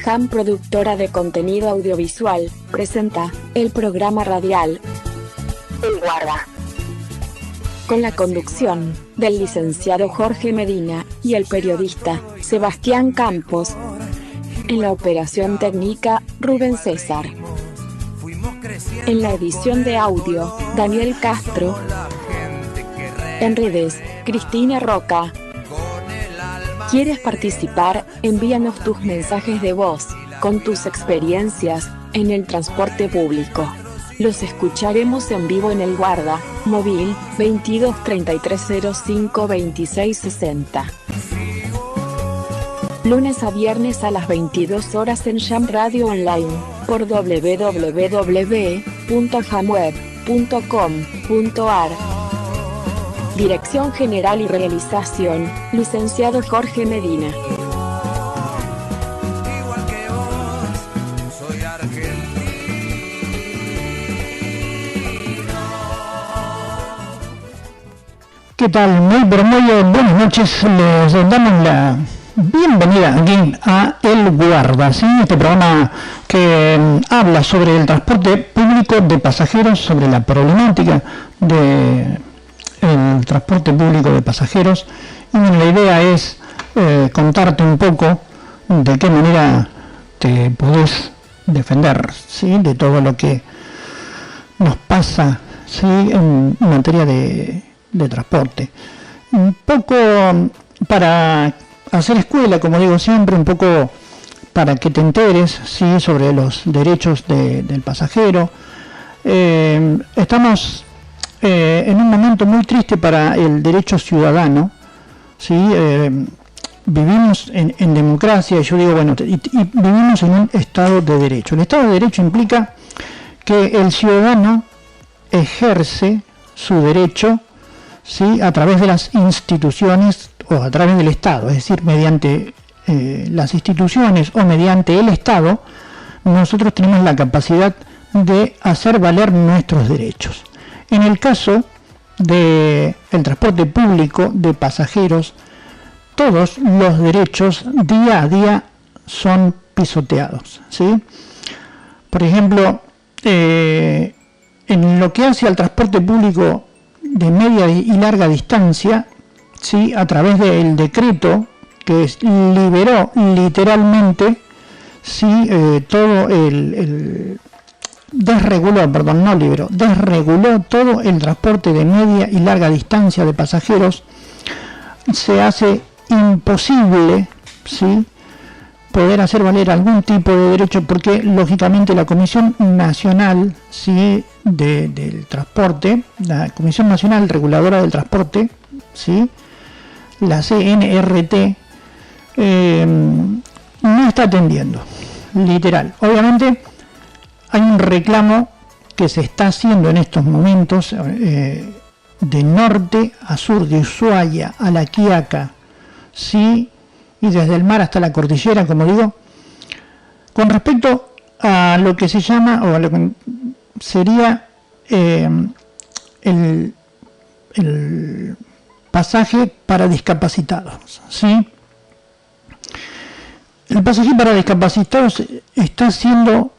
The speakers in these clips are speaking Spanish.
Jam, productora de contenido audiovisual, presenta el programa radial El Guarda, con la conducción del licenciado Jorge Medina y el periodista Sebastián Campos. En la operación técnica, Rubén César. En la edición de audio, Daniel Castro. En redes, Cristina Roca. ¿Quieres participar? Envíanos tus mensajes de voz, con tus experiencias, en el transporte público. Los escucharemos en vivo en El Guarda, móvil, 22 33 05 26 60. Lunes a viernes a las 22 horas en Jam Radio Online, por www.jamweb.com.ar. Dirección General y Realización, licenciado Jorge Medina. ¿Qué tal? Muy buenas noches. Les damos la bienvenida aquí a El Guarda, ¿sí? Este programa que habla sobre el transporte público de pasajeros, sobre la problemática del transporte público de pasajeros. Y bueno, la idea es contarte un poco de qué manera te podés defender, ¿sí? De todo lo que nos pasa, ¿sí? En materia de transporte. Un poco para hacer escuela, como digo siempre, un poco para que te enteres, ¿sí? Sobre los derechos del pasajero. Estamos en un momento muy triste para el derecho ciudadano, ¿sí? Vivimos en democracia, yo digo, bueno, y vivimos en un Estado de Derecho. El Estado de Derecho implica que el ciudadano ejerce su derecho, ¿sí? A través de las instituciones o a través del Estado, es decir, mediante las instituciones o mediante el Estado, nosotros tenemos la capacidad de hacer valer nuestros derechos. En el caso del transporte público de pasajeros, todos los derechos día a día son pisoteados, ¿sí? Por ejemplo, en lo que hace al transporte público de media y larga distancia, ¿sí? A través del decreto que liberó literalmente, ¿sí? Todo desreguló todo el transporte de media y larga distancia de pasajeros. Se hace imposible, ¿sí? Poder hacer valer algún tipo de derecho, porque lógicamente la Comisión Nacional, ¿sí? del Transporte, la Comisión Nacional Reguladora del Transporte, ¿sí? La CNRT, no está atendiendo, literal. Obviamente hay un reclamo que se está haciendo en estos momentos, de norte a sur, de Ushuaia a La Quiaca, ¿sí? Y desde el mar hasta la cordillera, como digo, con respecto a lo que se llama, o a lo que sería el pasaje para discapacitados, ¿sí? El pasaje para discapacitados está siendo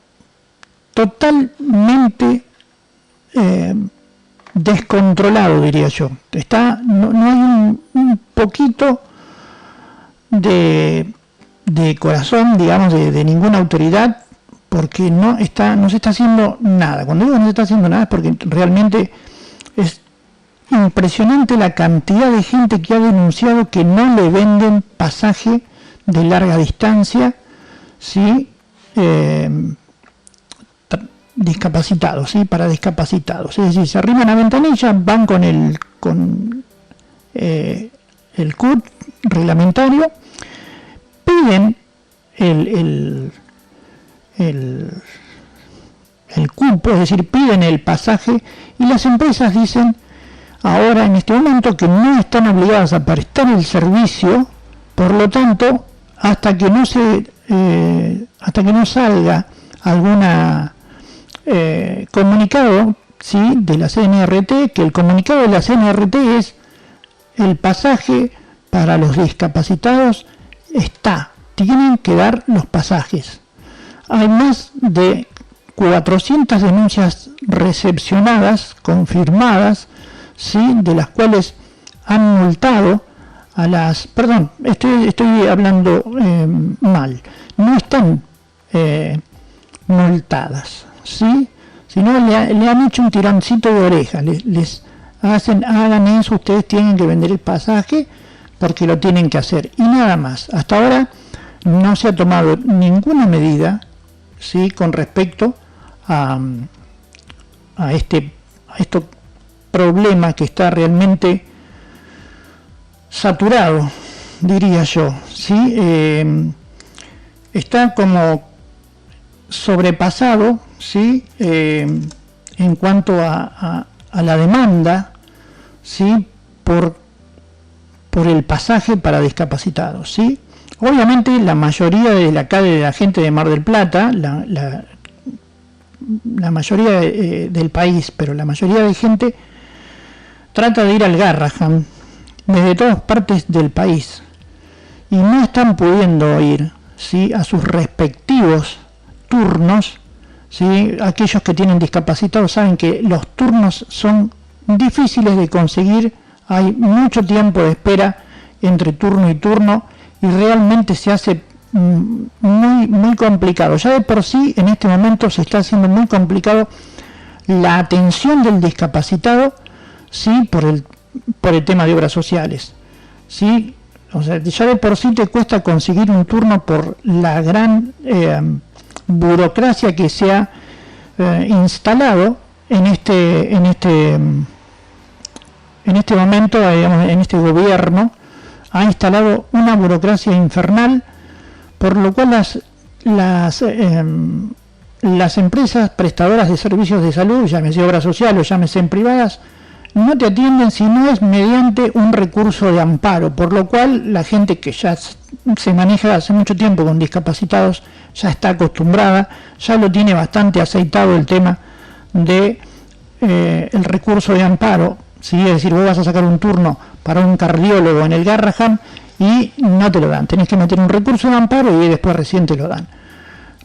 totalmente descontrolado, diría yo. No hay un poquito de corazón, digamos, de ninguna autoridad, porque no se está haciendo nada. Cuando digo no se está haciendo nada es porque realmente es impresionante la cantidad de gente que ha denunciado que no le venden pasaje de larga distancia, ¿sí? Discapacitados, ¿sí? Para discapacitados. Es decir, se arriman a ventanilla, van con el CUT reglamentario, piden el cupo, es decir, piden el pasaje, y las empresas dicen ahora en este momento que no están obligadas a prestar el servicio. Por lo tanto, hasta que no salga alguna comunicado, ¿sí? De la CNRT, que el comunicado de la CNRT es: el pasaje para los discapacitados tienen que dar los pasajes. Hay más de 400 denuncias recepcionadas, confirmadas, ¿sí?, de las cuales han multado a las... Perdón, estoy hablando mal. No están multadas, ¿sí?, sino le han hecho un tironcito de oreja. Les hagan eso, ustedes tienen que vender el pasaje porque lo tienen que hacer. Y nada más. Hasta ahora no se ha tomado ninguna medida, ¿sí?, con respecto a este problema que está realmente saturado, diría yo, ¿sí? Está como sobrepasado, ¿sí?, en cuanto a la demanda, ¿sí?, por el pasaje para discapacitados, ¿sí? Obviamente la mayoría de la gente de Mar del Plata, la mayoría del país, pero la mayoría de gente trata de ir al Garrahan desde todas partes del país y no están pudiendo ir, ¿sí?, a sus respectivos turnos, ¿sí? Aquellos que tienen discapacitados saben que los turnos son difíciles de conseguir, hay mucho tiempo de espera entre turno y turno y realmente se hace muy complicado. Ya de por sí en este momento se está haciendo muy complicado la atención del discapacitado, ¿sí?, por el tema de obras sociales, ¿sí? O sea, ya de por sí te cuesta conseguir un turno por la gran burocracia que se ha instalado en este momento, digamos, en este gobierno ha instalado una burocracia infernal, por lo cual las empresas prestadoras de servicios de salud, llámese obra social o llámese en privadas, no te atienden si no es mediante un recurso de amparo, por lo cual la gente que ya se maneja hace mucho tiempo con discapacitados ya está acostumbrada, ya lo tiene bastante aceitado el tema de el recurso de amparo, ¿sí? Es decir, vos vas a sacar un turno para un cardiólogo en el Garrahan y no te lo dan, tenés que meter un recurso de amparo y después recién te lo dan.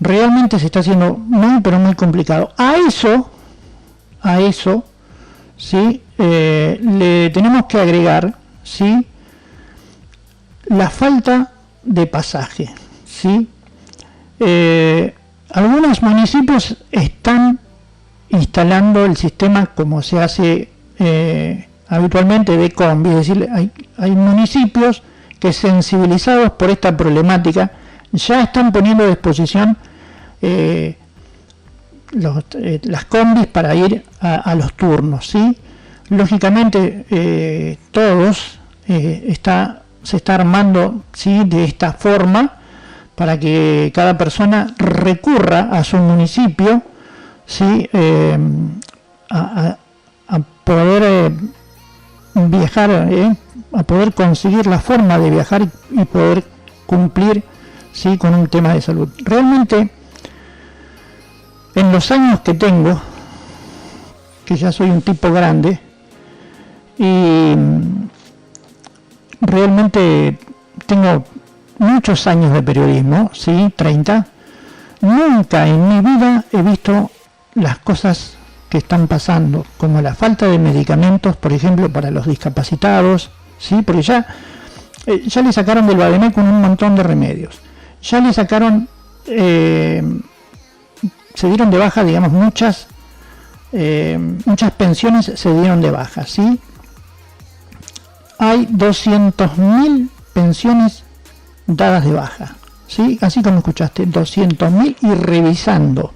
Realmente se está haciendo muy pero muy complicado. A eso, ¿sí?, le tenemos que agregar, ¿sí?, la falta de pasaje, ¿sí? Algunos municipios están instalando el sistema como se hace habitualmente de combi, es decir, hay municipios que, sensibilizados por esta problemática, ya están poniendo a disposición las combis para ir a los turnos, ¿sí? Lógicamente todos se está armando, ¿sí?, de esta forma para que cada persona recurra a su municipio, ¿sí?, a poder viajar, a poder conseguir la forma de viajar y poder cumplir, ¿sí?, con un tema de salud. Realmente, en los años que tengo, que ya soy un tipo grande, y realmente tengo muchos años de periodismo, sí, 30, nunca en mi vida he visto las cosas que están pasando, como la falta de medicamentos, por ejemplo, para los discapacitados, sí, porque ya le sacaron del Bademecum un montón de remedios, ya le sacaron, se dieron de baja, digamos, muchas pensiones se dieron de baja, ¿sí? Hay 200.000 pensiones dadas de baja, ¿sí? Así como escuchaste, 200.000 y revisando,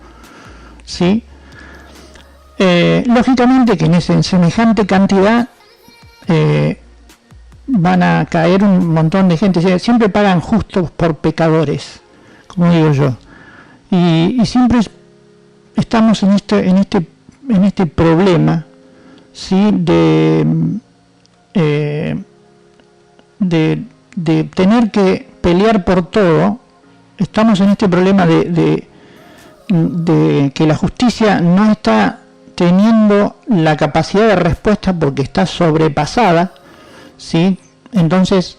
¿sí? Lógicamente que en semejante cantidad van a caer un montón de gente, siempre pagan justos por pecadores, como digo yo, y siempre estamos en este problema, ¿sí?, de tener que pelear por todo. Estamos en este problema de que la justicia no está teniendo la capacidad de respuesta porque está sobrepasada, ¿sí? Entonces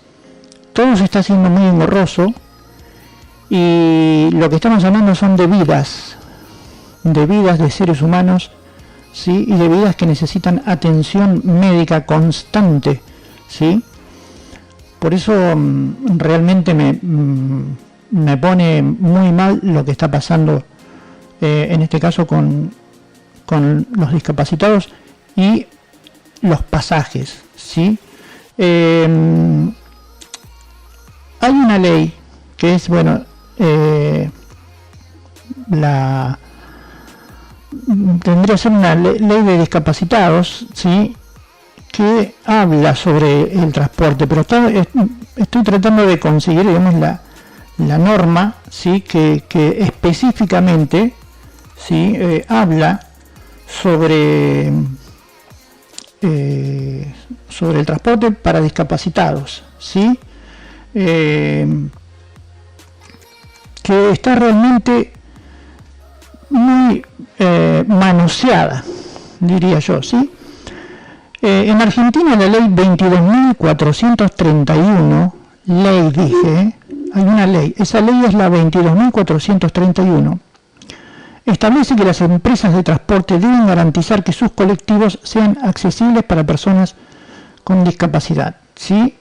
todo se está haciendo muy engorroso Y lo que estamos hablando son de vidas de seres humanos, ¿sí? Y de vidas que necesitan atención médica constante, ¿sí? Por eso realmente me pone muy mal lo que está pasando en este caso con los discapacitados y los pasajes, ¿sí? Hay una ley que es, bueno, tendría que ser una ley de discapacitados, ¿sí? Que habla sobre el transporte, pero estoy tratando de conseguir, digamos, la norma, ¿sí? que específicamente, ¿sí? Habla sobre el transporte para discapacitados, ¿sí? Que está realmente muy manoseada, diría yo, ¿sí? En Argentina la ley 22.431, hay una ley, esa ley es la 22.431, establece que las empresas de transporte deben garantizar que sus colectivos sean accesibles para personas con discapacidad, ¿sí?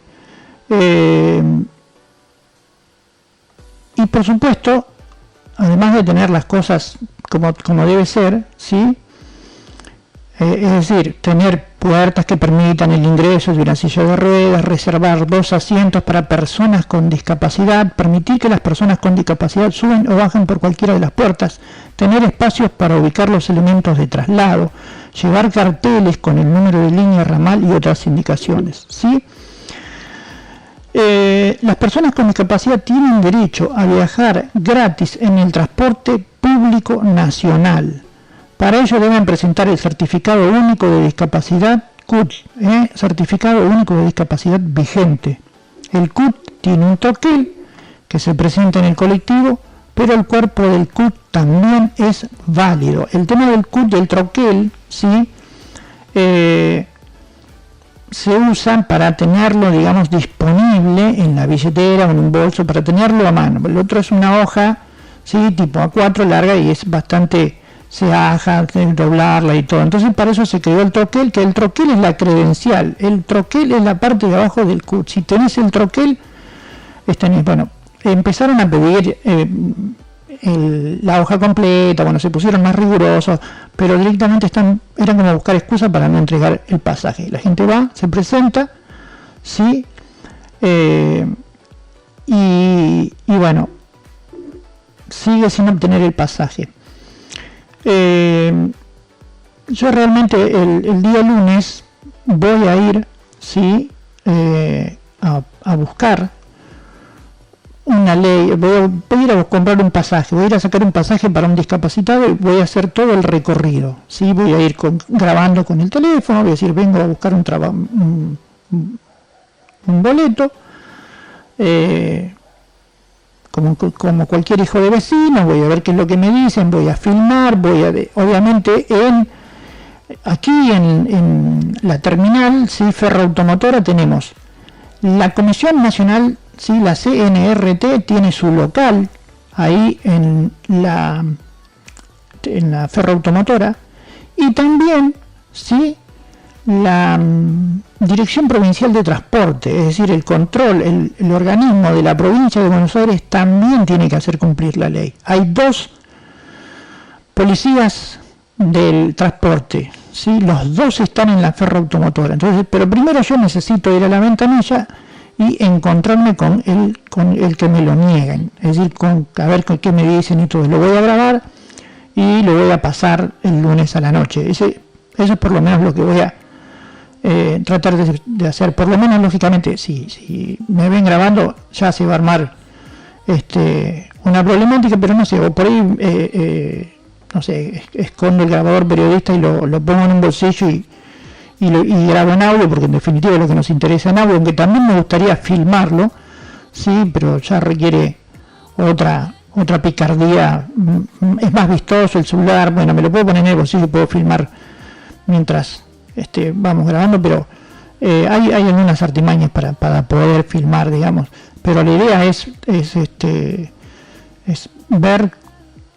Y por supuesto, además de tener las cosas como debe ser, ¿sí? Es decir, tener puertas que permitan el ingreso de una silla de ruedas, reservar 2 asientos para personas con discapacidad, permitir que las personas con discapacidad suben o bajen por cualquiera de las puertas, tener espacios para ubicar los elementos de traslado, llevar carteles con el número de línea ramal y otras indicaciones, ¿sí? Las personas con discapacidad tienen derecho a viajar gratis en el transporte público nacional. Para ello deben presentar el certificado único de discapacidad CUT, certificado único de discapacidad vigente. El CUT tiene un troquel que se presenta en el colectivo, pero el cuerpo del CUT también es válido. El tema del CUT, del troquel, ¿sí? Se usan para tenerlo, digamos, disponible en la billetera o en un bolso, para tenerlo a mano. El otro es una hoja, ¿sí? Tipo A4 larga y es bastante... se aja, doblarla y todo. Entonces para eso se creó el troquel, que el troquel es la credencial, el troquel es la parte de abajo del CUT. Si tenés el troquel, bueno, empezaron a pedir la hoja completa, bueno, se pusieron más rigurosos, pero directamente eran como buscar excusa para no entregar el pasaje. La gente va, se presenta, ¿sí? Y bueno, sigue sin obtener el pasaje. Yo realmente el día lunes voy a ir, ¿sí? A buscar una ley, voy a ir a comprar un pasaje, voy a ir a sacar un pasaje para un discapacitado y voy a hacer todo el recorrido, ¿sí? Voy a ir grabando con el teléfono, voy a decir, vengo a buscar un boleto, como cualquier hijo de vecino, voy a ver qué es lo que me dicen, voy a filmar, obviamente aquí en la terminal, ¿sí? Ferroautomotora tenemos la Comisión Nacional, ¿sí? La CNRT tiene su local ahí en la Ferroautomotora, y también, ¿sí? La Dirección Provincial de Transporte, es decir, el control, el organismo de la provincia de Buenos Aires también tiene que hacer cumplir la ley. Hay 2 policías del transporte, ¿sí? Los 2 están en la Ferroautomotora. Entonces, pero primero yo necesito ir a la ventanilla y encontrarme con el que me lo nieguen, es decir, a ver qué me dicen y todo. Lo voy a grabar y lo voy a pasar el lunes a la noche. Eso es por lo menos lo que voy a tratar de hacer. Por lo menos, lógicamente, si me ven grabando, ya se va a armar una problemática, pero no sé, o por ahí no sé, escondo el grabador periodista y lo pongo en un bolsillo y grabo en audio, porque en definitiva es lo que nos interesa en audio, aunque también me gustaría filmarlo, sí, pero ya requiere otra picardía, es más vistoso el celular. Bueno, me lo puedo poner en el bolsillo y puedo filmar mientras vamos grabando, pero hay algunas artimañas para poder filmar, digamos, pero la idea es es ver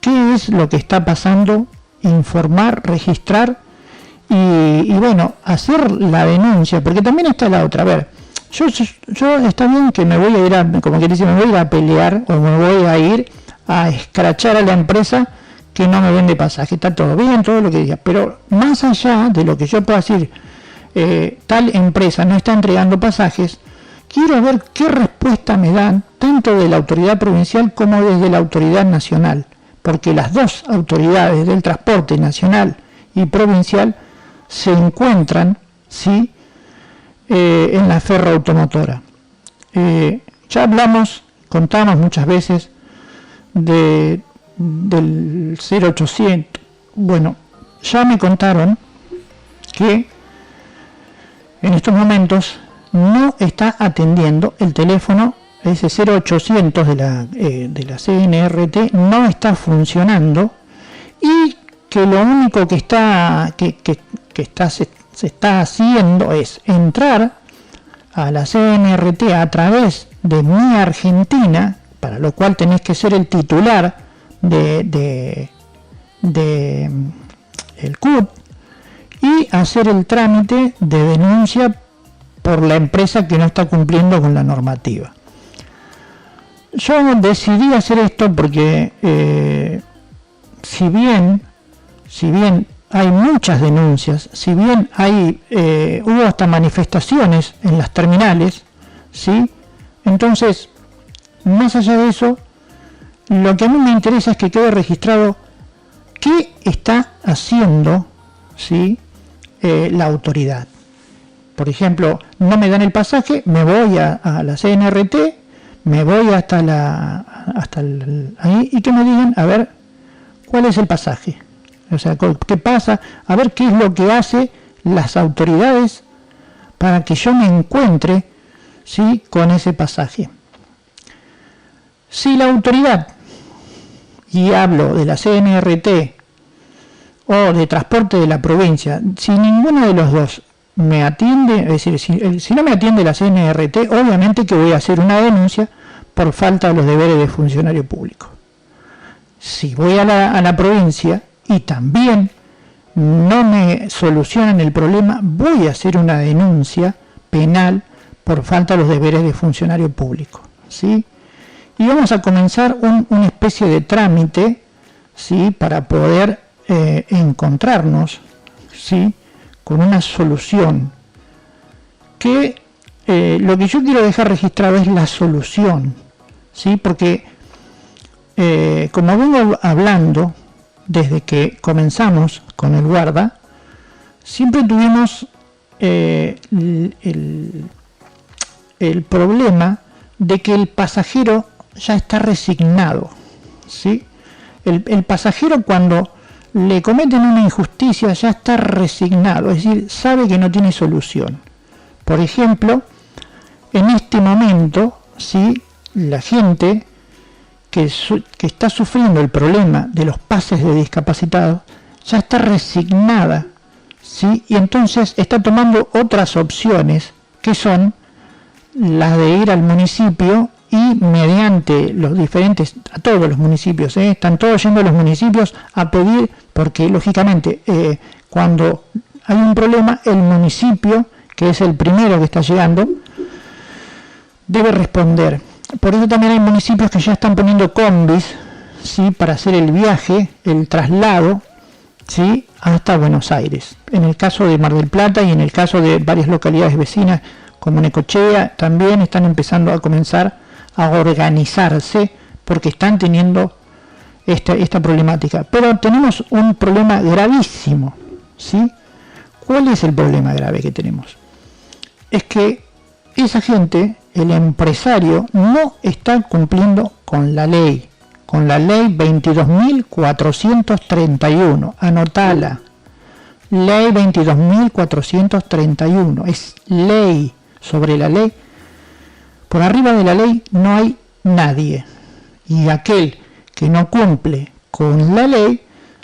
qué es lo que está pasando, informar, registrar y bueno, hacer la denuncia, porque también está la otra. A ver, yo está bien que me voy a ir como que dice, me voy a ir a pelear o me voy a ir a escrachar a la empresa que no me vende pasaje, está todo bien, todo lo que diga, pero más allá de lo que yo pueda decir, tal empresa no está entregando pasajes, quiero ver qué respuesta me dan tanto de la autoridad provincial como desde la autoridad nacional, porque las dos autoridades del transporte nacional y provincial se encuentran, ¿sí?, en la ferroautomotora. Ya contamos muchas veces del 0800. Bueno, ya me contaron que en estos momentos no está atendiendo el teléfono, ese 0800 de la CNRT no está funcionando, y que lo único que se está haciendo es entrar a la CNRT a través de Mi Argentina, para lo cual tenés que ser el titular de el CUT, y hacer el trámite de denuncia por la empresa que no está cumpliendo con la normativa. Yo decidí hacer esto porque si bien hay muchas denuncias, si bien hubo hasta manifestaciones en las terminales, ¿sí? Entonces, más allá de eso, lo que a mí me interesa es que quede registrado qué está haciendo, ¿sí?, la autoridad. Por ejemplo, no me dan el pasaje, me voy a la CNRT, me voy ahí, y que me digan, a ver, ¿cuál es el pasaje? O sea, ¿qué pasa? A ver qué es lo que hace las autoridades para que yo me encuentre, ¿sí?, con ese pasaje. Si la autoridad, y hablo de la CNRT o de transporte de la provincia, si ninguno de los dos me atiende, es decir, si no me atiende la CNRT, obviamente que voy a hacer una denuncia por falta de los deberes de funcionario público. Si voy a la provincia y también no me solucionan el problema, voy a hacer una denuncia penal por falta de los deberes de funcionario público, ¿sí? Y vamos a comenzar una especie de trámite, ¿sí?, para poder encontrarnos, ¿sí?, con una solución. Que lo que yo quiero dejar registrado es la solución, ¿sí? Porque como vengo hablando desde que comenzamos con el guarda, siempre tuvimos el problema de que el pasajero ya está resignado, ¿sí? El pasajero, cuando le cometen una injusticia, ya está resignado, es decir, sabe que no tiene solución. Por ejemplo, en este momento, ¿sí?, la gente que está sufriendo el problema de los pases de discapacitados ya está resignada, ¿sí?, y entonces está tomando otras opciones, que son las de ir al municipio y mediante los diferentes, a todos los municipios, están todos yendo a los municipios a pedir, porque lógicamente cuando hay un problema, el municipio, que es el primero que está llegando, debe responder. Por eso también hay municipios que ya están poniendo combis, ¿sí?, para hacer el viaje, el traslado, ¿sí?, hasta Buenos Aires. En el caso de Mar del Plata y en el caso de varias localidades vecinas como Necochea, también están empezando a comenzar a organizarse porque están teniendo esta problemática. Pero tenemos un problema gravísimo, ¿sí? ¿Cuál es el problema grave que tenemos? Es que esa gente, el empresario, no está cumpliendo con la ley 22.431, anotala, ley 22.431, es ley. Sobre la ley, por arriba de la ley no hay nadie, y aquel que no cumple con la ley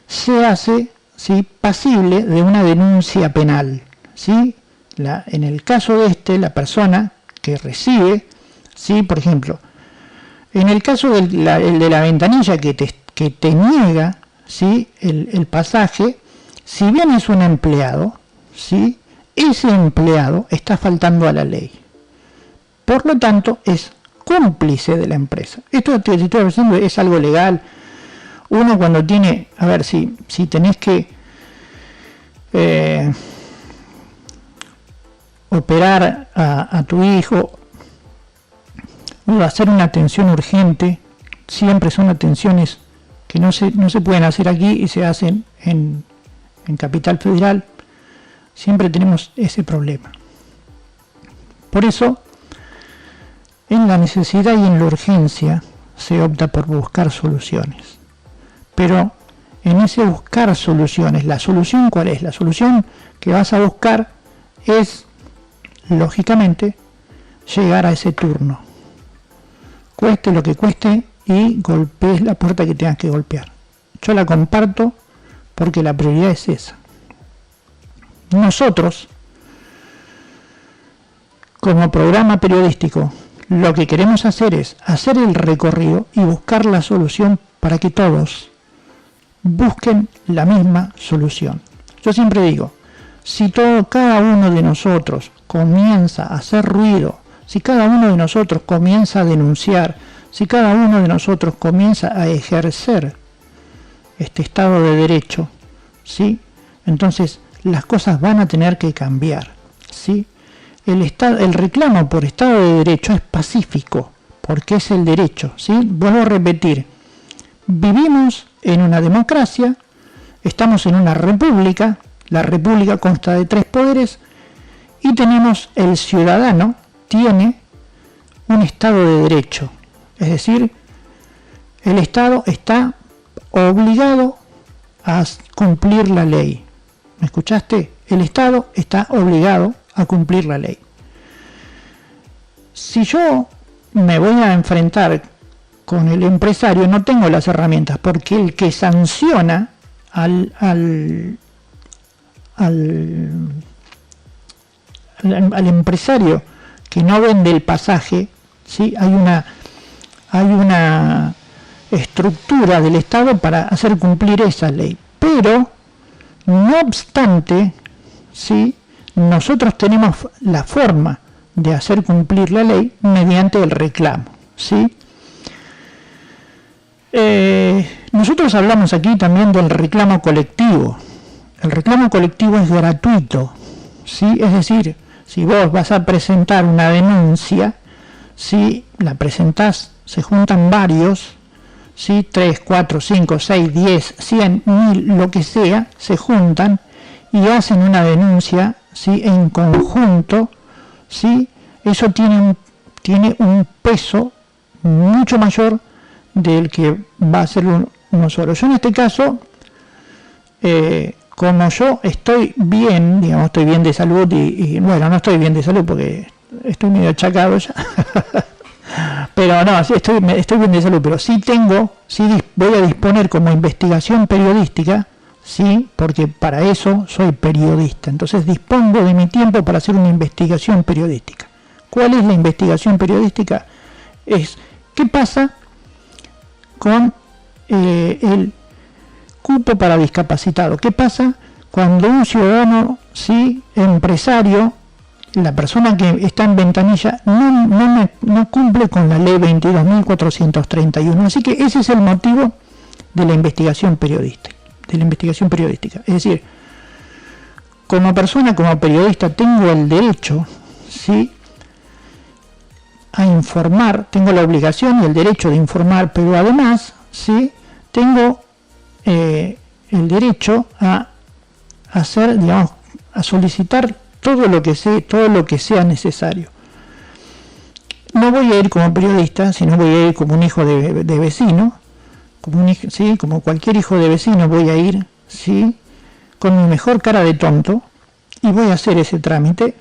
se hace, ¿sí?, pasible de una denuncia penal, ¿sí? En el caso de la persona que recibe, ¿sí?, por ejemplo, En el caso el de la ventanilla que te niega, ¿sí?, el pasaje, si bien es un empleado, ¿sí?, ese empleado está faltando a la ley. Por lo tanto, es cómplice de la empresa. Esto que te estoy diciendo es algo legal. Uno cuando tiene, a ver, si tenés que operar a tu hijo o hacer una atención urgente, siempre son atenciones que no se pueden hacer aquí y se hacen en Capital Federal. Siempre tenemos ese problema. Por eso, en la necesidad y en la urgencia se opta por buscar soluciones. Pero en ese buscar soluciones, ¿la solución cuál es? La solución que vas a buscar es, lógicamente, llegar a ese turno. Cueste lo que cueste y golpees la puerta que tengas que golpear. Yo la comparto porque la prioridad es esa. Nosotros, como programa periodístico, lo que queremos hacer es hacer el recorrido y buscar la solución para que todos busquen la misma solución. Yo siempre digo, si cada uno de nosotros comienza a hacer ruido, si cada uno de nosotros comienza a denunciar, si cada uno de nosotros comienza a ejercer este Estado de Derecho, ¿sí?, entonces las cosas van a tener que cambiar, ¿sí? El reclamo por Estado de Derecho es pacífico, porque es el derecho, ¿sí? Vuelvo a repetir, vivimos en una democracia, estamos en una república, la república consta de 3 poderes, y tenemos, el ciudadano tiene un Estado de Derecho, es decir, el Estado está obligado a cumplir la ley. ¿Me escuchaste? El Estado está obligado a cumplir la ley. Si yo me voy a enfrentar con el empresario, no tengo las herramientas, porque el que sanciona al empresario que no vende el pasaje, ¿sí?, hay una estructura del Estado para hacer cumplir esa ley. Pero, no obstante, ¿sí?, nosotros tenemos la forma de hacer cumplir la ley mediante el reclamo, ¿sí? Nosotros hablamos aquí también del reclamo colectivo. El reclamo colectivo es gratuito, ¿sí? Es decir, si vos vas a presentar una denuncia, si la presentás, se juntan varios, ¿sí?, 3, 4, 5, 6, 10, 100, 1000, lo que sea, se juntan y hacen una denuncia, ¿sí?, en conjunto, ¿sí? Eso tiene un peso mucho mayor del que va a ser uno solo. Yo en este caso, como yo estoy bien, digamos, estoy bien de salud y bueno, no estoy bien de salud porque estoy medio achacado ya, pero no, sí, estoy bien de salud, pero sí voy a disponer como investigación periodística, sí, porque para eso soy periodista, entonces dispongo de mi tiempo para hacer una investigación periodística. ¿Cuál es la investigación periodística? Es ¿qué pasa con el cupo para discapacitados? ¿Qué pasa cuando un ciudadano, sí, empresario, la persona que está en ventanilla, no cumple con la ley 22.431? Así que ese es el motivo de la investigación periodística. Es decir, como persona, como periodista, tengo el derecho, ¿sí?, a informar, tengo la obligación y el derecho de informar, pero además, ¿sí?, tengo el derecho a hacer, digamos, a solicitar todo lo que sea necesario. No voy a ir como periodista, sino voy a ir como un hijo de vecino, ¿sí?, como cualquier hijo de vecino voy a ir, ¿sí?, con mi mejor cara de tonto, y voy a hacer ese trámite,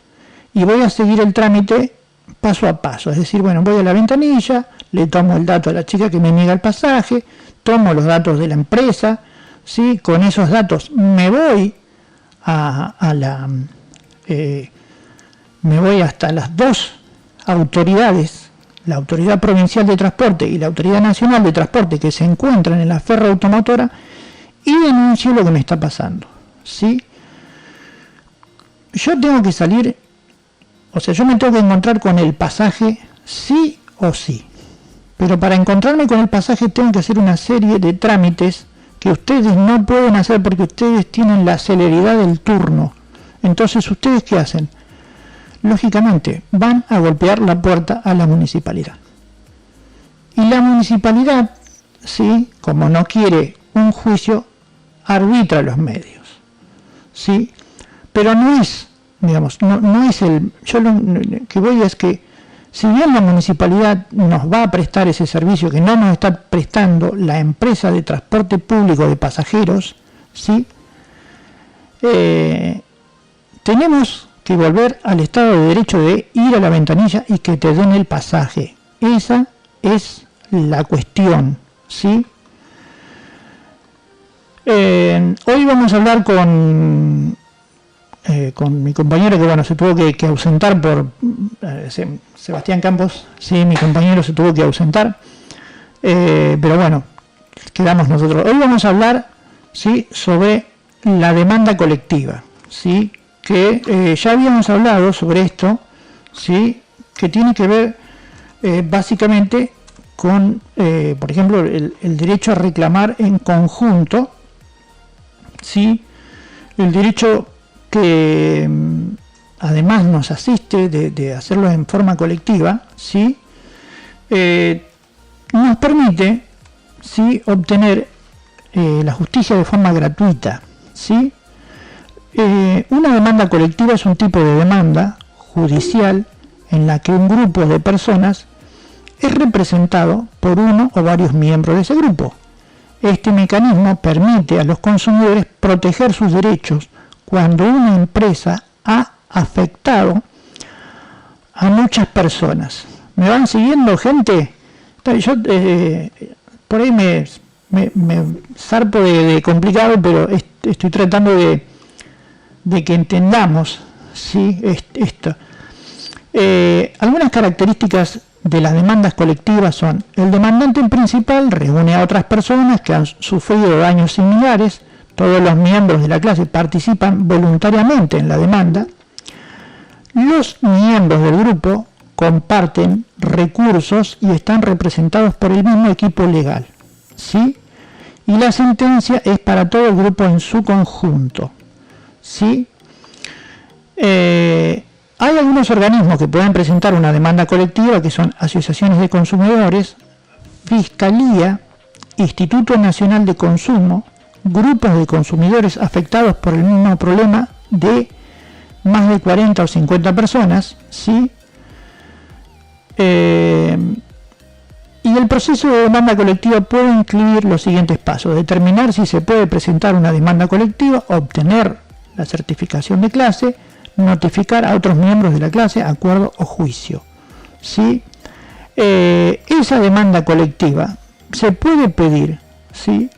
y voy a seguir el trámite paso a paso. Es decir, bueno, voy a la ventanilla, le tomo el dato a la chica que me niega el pasaje, tomo los datos de la empresa, ¿sí?, con esos datos me voy me voy hasta las 2 autoridades la Autoridad Provincial de Transporte y la Autoridad Nacional de Transporte que se encuentran en la ferroautomotora y denuncio lo que me está pasando, ¿sí? Yo tengo que salir, o sea, yo me tengo que encontrar con el pasaje sí o sí, pero para encontrarme con el pasaje tengo que hacer una serie de trámites que ustedes no pueden hacer porque ustedes tienen la celeridad del turno. Entonces, ¿ustedes qué hacen? Lógicamente, van a golpear la puerta a la municipalidad. Y la municipalidad, sí, como no quiere un juicio, arbitra los medios, sí, pero no es, digamos, no es el, yo lo que voy es que si bien la municipalidad nos va a prestar ese servicio que no nos está prestando la empresa de transporte público de pasajeros, sí, tenemos que volver al Estado de Derecho de ir a la ventanilla y que te den el pasaje. Esa es la cuestión, ¿sí? Hoy vamos a hablar con mi compañero que, bueno, se tuvo que ausentar por Sebastián Campos, sí, mi compañero se tuvo que ausentar, pero bueno, quedamos nosotros. Hoy vamos a hablar, sí, sobre la demanda colectiva, sí, que ya habíamos hablado sobre esto, sí, que tiene que ver básicamente con, por ejemplo, el derecho a reclamar en conjunto, sí, el derecho que además nos asiste de hacerlo en forma colectiva, ¿sí? Nos permite, ¿sí?, obtener la justicia de forma gratuita, ¿sí? Una demanda colectiva es un tipo de demanda judicial en la que un grupo de personas es representado por uno o varios miembros de ese grupo. Este mecanismo permite a los consumidores proteger sus derechos cuando una empresa ha afectado a muchas personas. ¿Me van siguiendo, gente? Yo por ahí me zarpo de complicado, pero estoy tratando de que entendamos, ¿sí?, esto. Algunas características de las demandas colectivas son: el demandante principal reúne a otras personas que han sufrido daños similares. Todos los miembros de la clase participan voluntariamente en la demanda. Los miembros del grupo comparten recursos y están representados por el mismo equipo legal, ¿sí? Y la sentencia es para todo el grupo en su conjunto, ¿sí? Hay algunos organismos que pueden presentar una demanda colectiva, que son asociaciones de consumidores, Fiscalía, Instituto Nacional de Consumo, grupos de consumidores afectados por el mismo problema de más de 40 o 50 personas, ¿sí? Y el proceso de demanda colectiva puede incluir los siguientes pasos: determinar si se puede presentar una demanda colectiva, obtener la certificación de clase, notificar a otros miembros de la clase, acuerdo o juicio, ¿sí? Esa demanda colectiva se puede pedir, ¿sí?,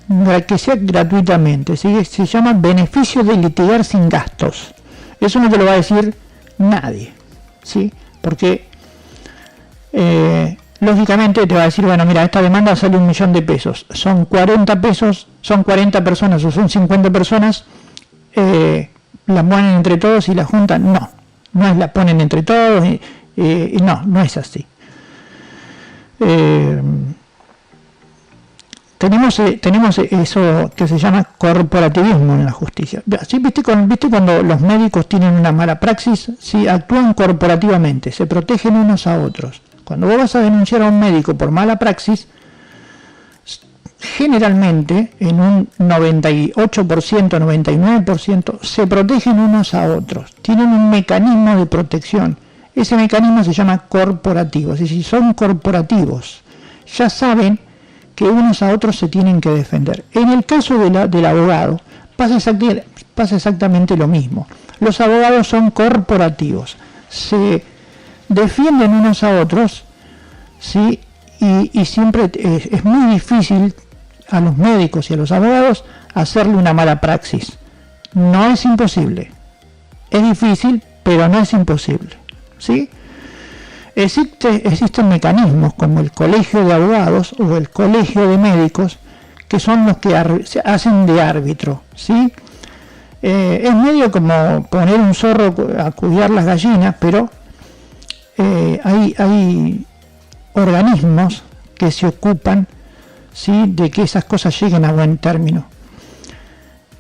que sea gratuitamente, ¿sí? Se llama beneficio de litigar sin gastos. Eso no te lo va a decir nadie, ¿sí? Porque lógicamente te va a decir, bueno, mira, esta demanda sale $1.000.000, son 40 pesos, son 40 personas o son 50 personas, la ponen entre todos y la juntan. No es la ponen entre todos, no es así. Tenemos eso que se llama corporativismo en la justicia. ¿Sí? ¿Viste cuando los médicos tienen una mala praxis? ¿Sí? Actúan corporativamente, se protegen unos a otros. Cuando vos vas a denunciar a un médico por mala praxis, generalmente en un 98%, 99% se protegen unos a otros. Tienen un mecanismo de protección. Ese mecanismo se llama corporativo. Es decir, son corporativos. Ya saben que unos a otros se tienen que defender. En el caso del abogado pasa exactamente lo mismo. Los abogados son corporativos, se defienden unos a otros, ¿sí? Y siempre es muy difícil a los médicos y a los abogados hacerle una mala praxis. No es imposible, es difícil, pero no es imposible, ¿sí? existen mecanismos como el colegio de abogados o el colegio de médicos que son los que hacen de árbitro, ¿sí? Es medio como poner un zorro a cuidar las gallinas, pero hay organismos que se ocupan, ¿sí?, de que esas cosas lleguen a buen término.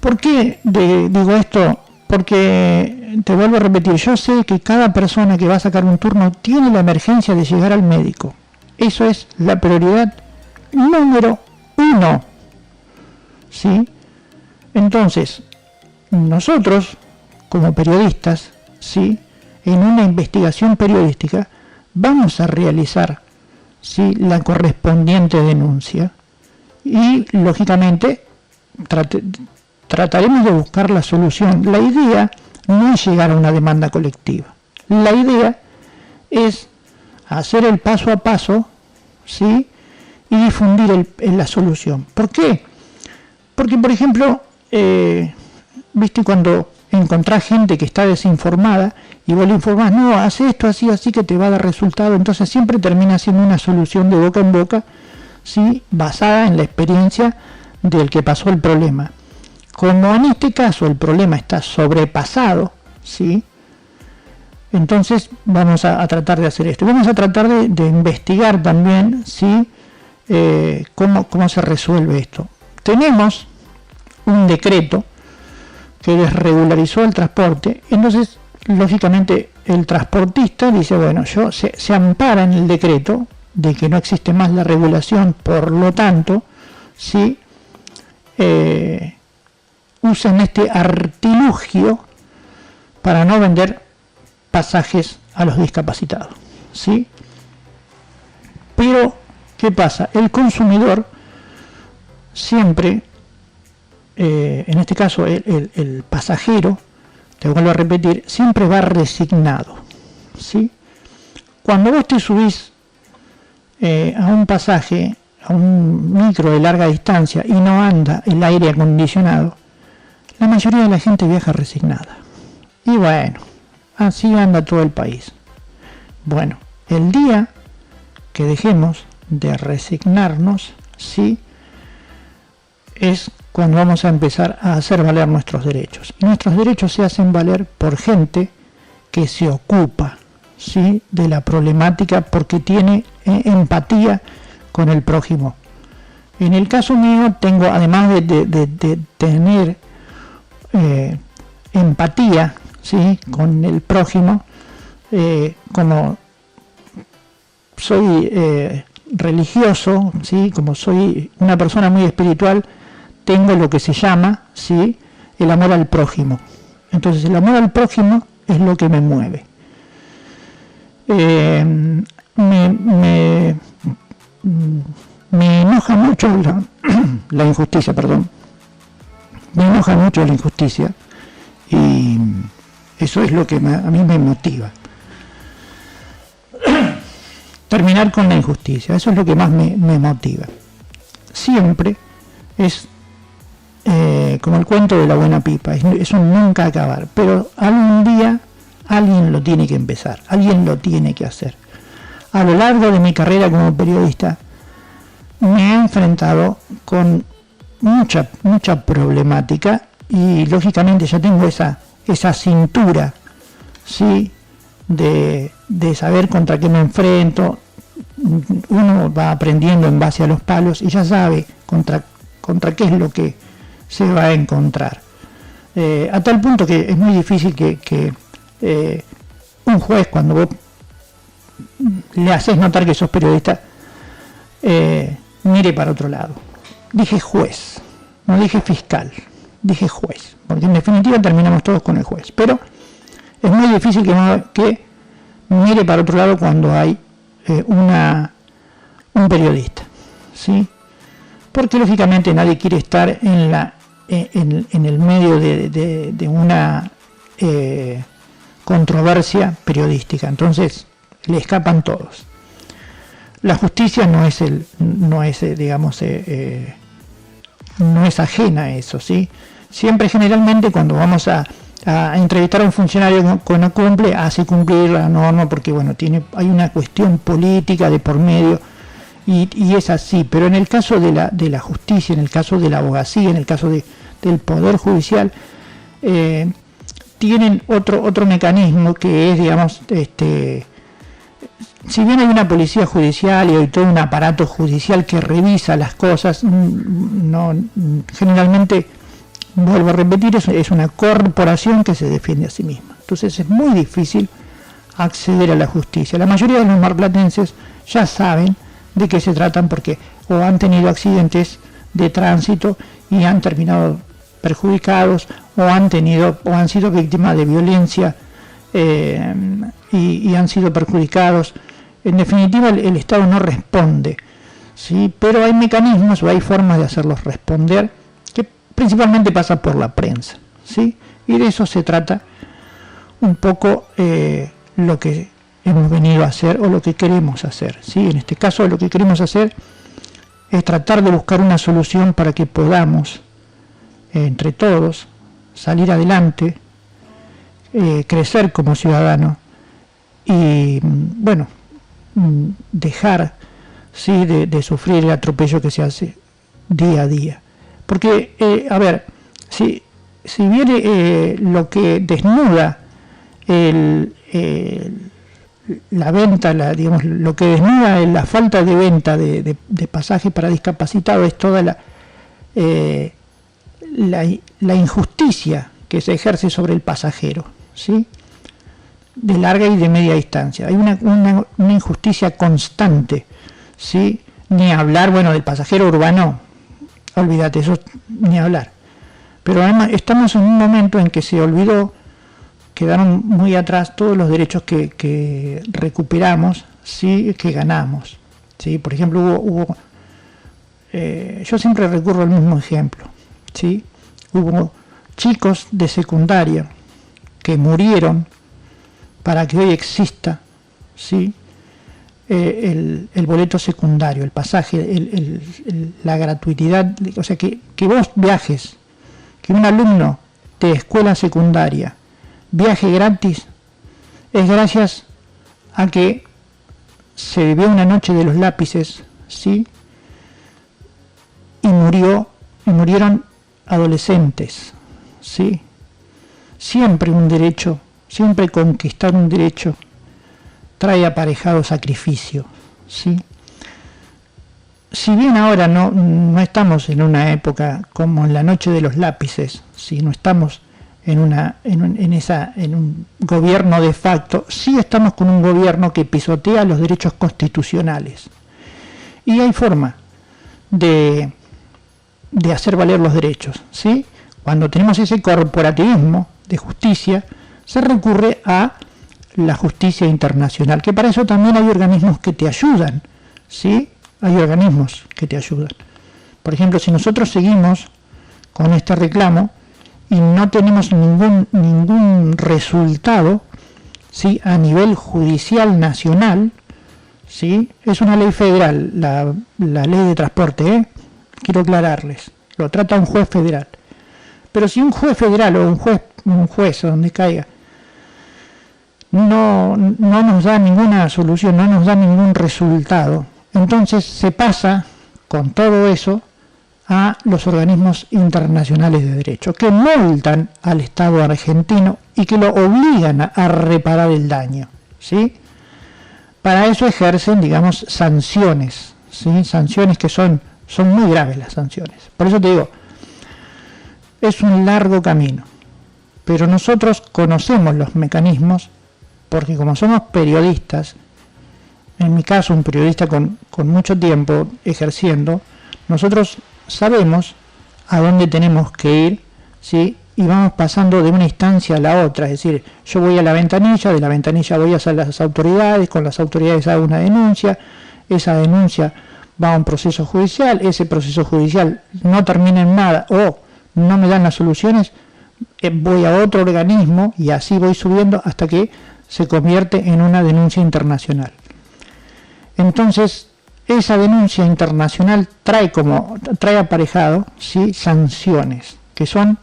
¿Por qué digo esto? Porque, te vuelvo a repetir, yo sé que cada persona que va a sacar un turno tiene la emergencia de llegar al médico. Eso es la prioridad número 1. ¿Sí? Entonces, nosotros, como periodistas, ¿sí?, en una investigación periodística, vamos a realizar, ¿sí?, la correspondiente denuncia y, lógicamente, trataremos de buscar la solución. La idea no es llegar a una demanda colectiva. La idea es hacer el paso a paso, ¿sí?, y difundir la solución. ¿Por qué? Porque, por ejemplo, viste, cuando encontrás gente que está desinformada y vos le informás, no, haz esto, así, así, que te va a dar resultado, entonces siempre termina siendo una solución de boca en boca, ¿sí?, basada en la experiencia del que pasó el problema. Como en este caso el problema está sobrepasado, ¿sí?, entonces vamos a tratar de hacer esto. Vamos a tratar de investigar también, ¿sí?, cómo se resuelve esto. Tenemos un decreto que desregularizó el transporte, entonces lógicamente el transportista dice, bueno, se ampara en el decreto de que no existe más la regulación, por lo tanto, ¿sí?, usan este artilugio para no vender pasajes a los discapacitados, ¿sí? Pero, ¿qué pasa? El consumidor siempre, en este caso el pasajero, te vuelvo a repetir, siempre va resignado, ¿sí? Cuando vos te subís a un pasaje, a un micro de larga distancia y no anda el aire acondicionado, la mayoría de la gente viaja resignada. Y bueno, así anda todo el país. Bueno, el día que dejemos de resignarnos, sí, es cuando vamos a empezar a hacer valer nuestros derechos. Y nuestros derechos se hacen valer por gente que se ocupa, ¿sí?, de la problemática, porque tiene empatía con el prójimo. En el caso mío tengo, además de tener empatía, ¿sí?, con el prójimo, como soy religioso, ¿sí?, como soy una persona muy espiritual, tengo lo que se llama, ¿sí?, el amor al prójimo. Entonces el amor al prójimo es lo que me mueve. Me enoja mucho la injusticia, me enoja mucho la injusticia, y eso es lo que a mí me motiva. Terminar con la injusticia, eso es lo que más me motiva. Siempre es como el cuento de la buena pipa, es un nunca acabar, pero algún día alguien lo tiene que empezar, alguien lo tiene que hacer. A lo largo de mi carrera como periodista me he enfrentado con mucha problemática, y lógicamente ya tengo esa cintura, ¿sí?, de saber contra qué me enfrento. Uno va aprendiendo en base a los palos y ya sabe contra qué es lo que se va a encontrar. A tal punto que es muy difícil que un juez, cuando vos le haces notar que sos periodista, mire para otro lado. Dije juez, no dije fiscal, dije juez, porque en definitiva terminamos todos con el juez, pero es muy difícil que mire para otro lado cuando hay un periodista, ¿sí? Porque lógicamente nadie quiere estar en el medio de una controversia periodística, entonces le escapan todos. La justicia no es ajena a eso, ¿sí? Siempre, generalmente, cuando vamos a a entrevistar a un funcionario que no cumple, hace cumplir la norma porque bueno, hay una cuestión política de por medio y es así. Pero en el caso de la justicia, en el caso de la abogacía, en el caso del Poder Judicial, tienen otro mecanismo que es, digamos, si bien hay una policía judicial y hay todo un aparato judicial que revisa las cosas, generalmente, vuelvo a repetir, es una corporación que se defiende a sí misma. Entonces es muy difícil acceder a la justicia. La mayoría de los marplatenses ya saben de qué se tratan porque o han tenido accidentes de tránsito y han terminado perjudicados o han sido víctimas de violencia y han sido perjudicados. En definitiva, el Estado no responde, ¿sí? Pero hay mecanismos o hay formas de hacerlos responder que principalmente pasa por la prensa, ¿sí? Y de eso se trata un poco lo que hemos venido a hacer o lo que queremos hacer, ¿sí? En este caso lo que queremos hacer es tratar de buscar una solución para que podamos entre todos salir adelante, crecer como ciudadano y bueno, dejar, ¿sí?, de sufrir el atropello que se hace día a día. Porque, a ver, si viene lo que desnuda la venta, digamos, lo que desnuda la falta de venta de pasaje para discapacitados es toda la injusticia que se ejerce sobre el pasajero, ¿sí?, de larga y de media distancia. Hay una injusticia constante, ¿sí? Ni hablar, bueno, del pasajero urbano, olvídate, eso ni hablar. Pero además estamos en un momento en que se olvidó, quedaron muy atrás todos los derechos que recuperamos, ¿sí?, que ganamos, ¿sí? Por ejemplo, yo siempre recurro al mismo ejemplo, ¿sí? Hubo chicos de secundaria que murieron para que hoy exista, ¿sí?, el boleto secundario, el pasaje, la gratuidad, o sea, que vos viajes, que un alumno de escuela secundaria viaje gratis, es gracias a que se vivió una noche de los lápices, ¿sí?, y murieron adolescentes, ¿sí? Siempre un derecho, siempre conquistar un derecho trae aparejado sacrificio, ¿sí? Si bien ahora no estamos en una época como en la noche de los lápices, ¿sí?, no estamos en un gobierno de facto, sí estamos con un gobierno que pisotea los derechos constitucionales. Y hay forma de hacer valer los derechos, ¿sí? Cuando tenemos ese corporativismo de justicia, se recurre a la justicia internacional, que para eso también hay organismos que te ayudan, ¿sí? Hay organismos que te ayudan. Por ejemplo, si nosotros seguimos con este reclamo y no tenemos ningún resultado, ¿sí?, a nivel judicial nacional, ¿sí?, es una ley federal, la ley de transporte, quiero aclararles, lo trata un juez federal. Pero si un juez federal o un juez donde caiga no nos da ninguna solución, no nos da ningún resultado, entonces se pasa con todo eso a los organismos internacionales de derecho, que multan al Estado argentino y que lo obligan a reparar el daño, ¿sí? Para eso ejercen, digamos, sanciones, ¿sí? Sanciones que son muy graves las sanciones. Por eso te digo, es un largo camino, pero nosotros conocemos los mecanismos, porque como somos periodistas, en mi caso un periodista con mucho tiempo ejerciendo, nosotros sabemos a dónde tenemos que ir, ¿sí?, y vamos pasando de una instancia a la otra, es decir, yo voy a la ventanilla, de la ventanilla voy hacia las autoridades, con las autoridades hago una denuncia, esa denuncia va a un proceso judicial, ese proceso judicial no termina en nada o no me dan las soluciones, voy a otro organismo y así voy subiendo hasta que se convierte en una denuncia internacional. Entonces, esa denuncia internacional trae aparejado, ¿sí?, sanciones que son